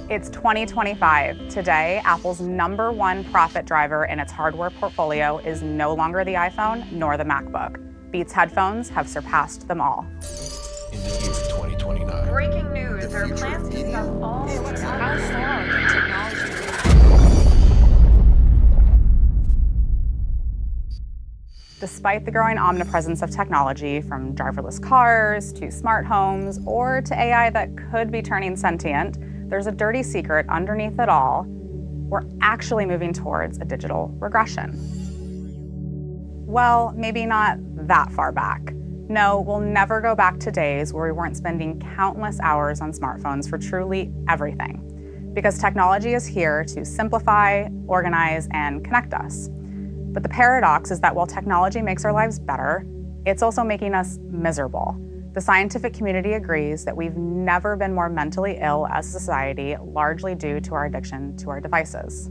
It's 2025. Today, Apple's #1 profit driver in its hardware portfolio is no longer the iPhone nor the MacBook. Beats headphones have surpassed them all. In the year 2029. Breaking news, there are plans to stop all how far can technology go? Despite the growing omnipresence of technology, from driverless cars to smart homes or to AI that could be turning sentient, there's a dirty secret underneath it all. We're actually moving towards a digital regression. Well, maybe not that far back. No, we'll never go back to days where we weren't spending countless hours on smartphones for truly everything. Because technology is here to simplify, organize, and connect us. But the paradox is that while technology makes our lives better, it's also making us miserable. The scientific community agrees that we've never been more mentally ill as a society, largely due to our addiction to our devices.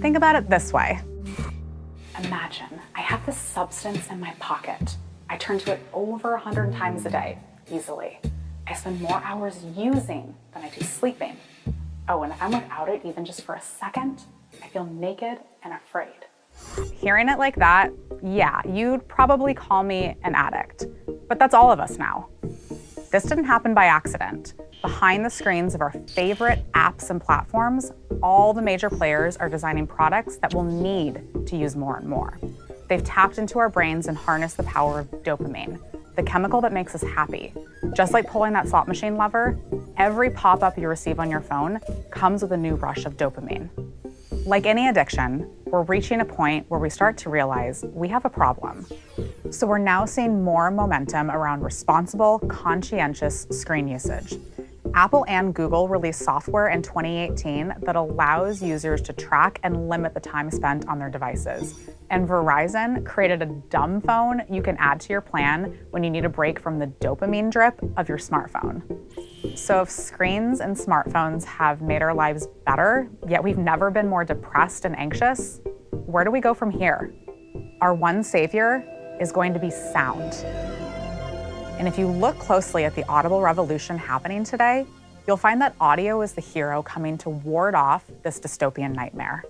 Think about it this way. Imagine I have this substance in my pocket. I turn to it over 100 times a day, easily. I spend more hours using than I do sleeping. Oh, and if I'm without it even just for a second, I feel naked and afraid. Hearing it like that, yeah, you'd probably call me an addict. But that's all of us now. This didn't happen by accident. Behind the screens of our favorite apps and platforms, all the major players are designing products that we'll need to use more and more. They've tapped into our brains and harnessed the power of dopamine, the chemical that makes us happy. Just like pulling that slot machine lever, every pop-up you receive on your phone comes with a new rush of dopamine. Like any addiction, we're reaching a point where we start to realize we have a problem. So we're now seeing more momentum around responsible, conscientious screen usage. Apple and Google released software in 2018 that allows users to track and limit the time spent on their devices. And Verizon created a dumb phone you can add to your plan when you need a break from the dopamine drip of your smartphone. So if screens and smartphones have made our lives better, yet we've never been more depressed and anxious, where do we go from here? Our one savior is going to be sound. And if you look closely at the audible revolution happening today, you'll find that audio is the hero coming to ward off this dystopian nightmare.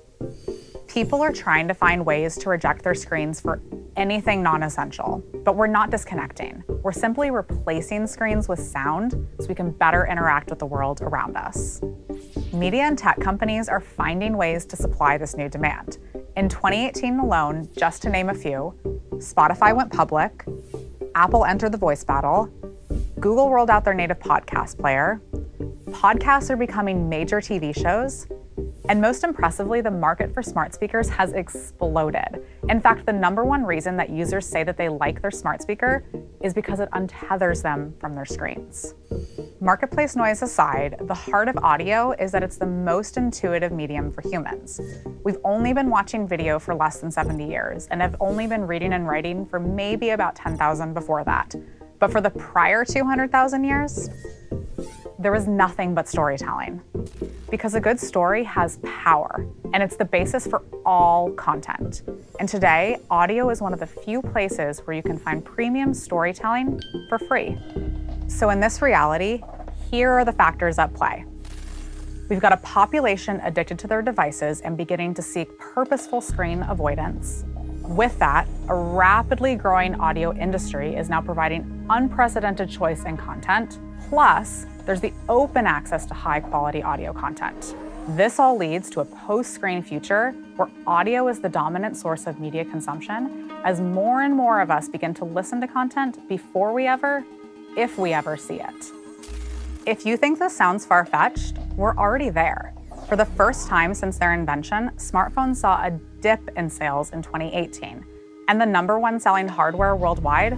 People are trying to find ways to reject their screens for anything non-essential, but we're not disconnecting. We're simply replacing screens with sound so we can better interact with the world around us. Media and tech companies are finding ways to supply this new demand. In 2018 alone, just to name a few, Spotify went public, Apple entered the voice battle, Google rolled out their native podcast player, podcasts are becoming major TV shows, and most impressively, the market for smart speakers has exploded. In fact, the #1 reason that users say that they like their smart speaker is because it untethers them from their screens. Marketplace noise aside, the heart of audio is that it's the most intuitive medium for humans. We've only been watching video for less than 70 years and have only been reading and writing for maybe about 10,000 before that. But for the prior 200,000 years, there was nothing but storytelling. Because a good story has power, and it's the basis for all content. And today, audio is one of the few places where you can find premium storytelling for free. So in this reality, here are the factors at play. We've got a population addicted to their devices and beginning to seek purposeful screen avoidance. With that, a rapidly growing audio industry is now providing unprecedented choice in content. Plus, there's the open access to high-quality audio content. This all leads to a post-screen future where audio is the dominant source of media consumption as more and more of us begin to listen to content before we ever, if we ever see it. If you think this sounds far-fetched, we're already there. For the first time since their invention, smartphones saw a dip in sales in 2018. And the #1 selling hardware worldwide?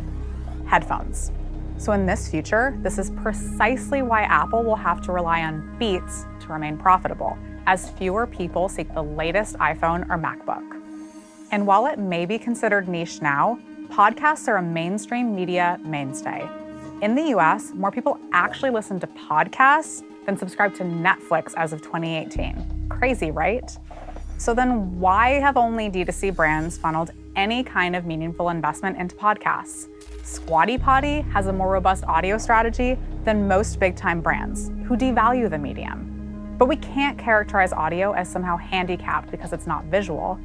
Headphones. So in this future, this is precisely why Apple will have to rely on Beats to remain profitable, as fewer people seek the latest iPhone or MacBook. And while it may be considered niche now, podcasts are a mainstream media mainstay. In the US, more people actually listen to podcasts than subscribe to Netflix as of 2018. Crazy, right? So then why have only D2C brands funneled any kind of meaningful investment into podcasts. Squatty Potty has a more robust audio strategy than most big-time brands who devalue the medium. But we can't characterize audio as somehow handicapped because it's not visual.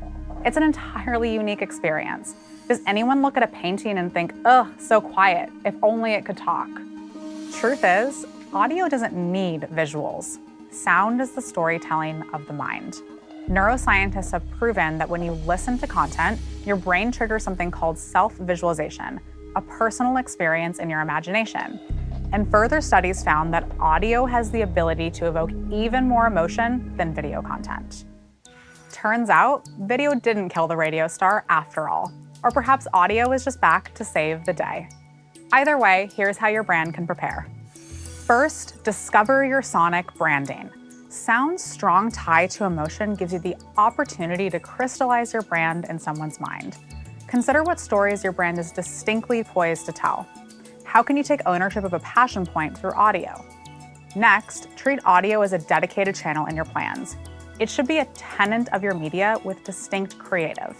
It's an entirely unique experience. Does anyone look at a painting and think, ugh, so quiet, if only it could talk? Truth is, audio doesn't need visuals. Sound is the storytelling of the mind. Neuroscientists have proven that when you listen to content, your brain triggers something called self-visualization, a personal experience in your imagination. And further studies found that audio has the ability to evoke even more emotion than video content. Turns out, video didn't kill the radio star after all. Or perhaps audio is just back to save the day. Either way, here's how your brand can prepare. First, discover your sonic branding. Sound's strong tie to emotion gives you the opportunity to crystallize your brand in someone's mind. Consider what stories your brand is distinctly poised to tell. How can you take ownership of a passion point through audio? Next, treat audio as a dedicated channel in your plans. It should be a tenet of your media with distinct creative.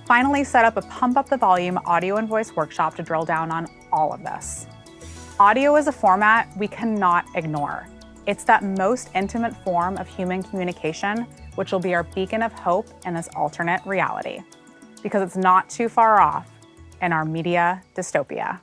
Finally, set up a Pump Up the Volume audio and voice workshop to drill down on all of this. Audio is a format we cannot ignore. It's that most intimate form of human communication, which will be our beacon of hope in this alternate reality, because it's not too far off in our media dystopia.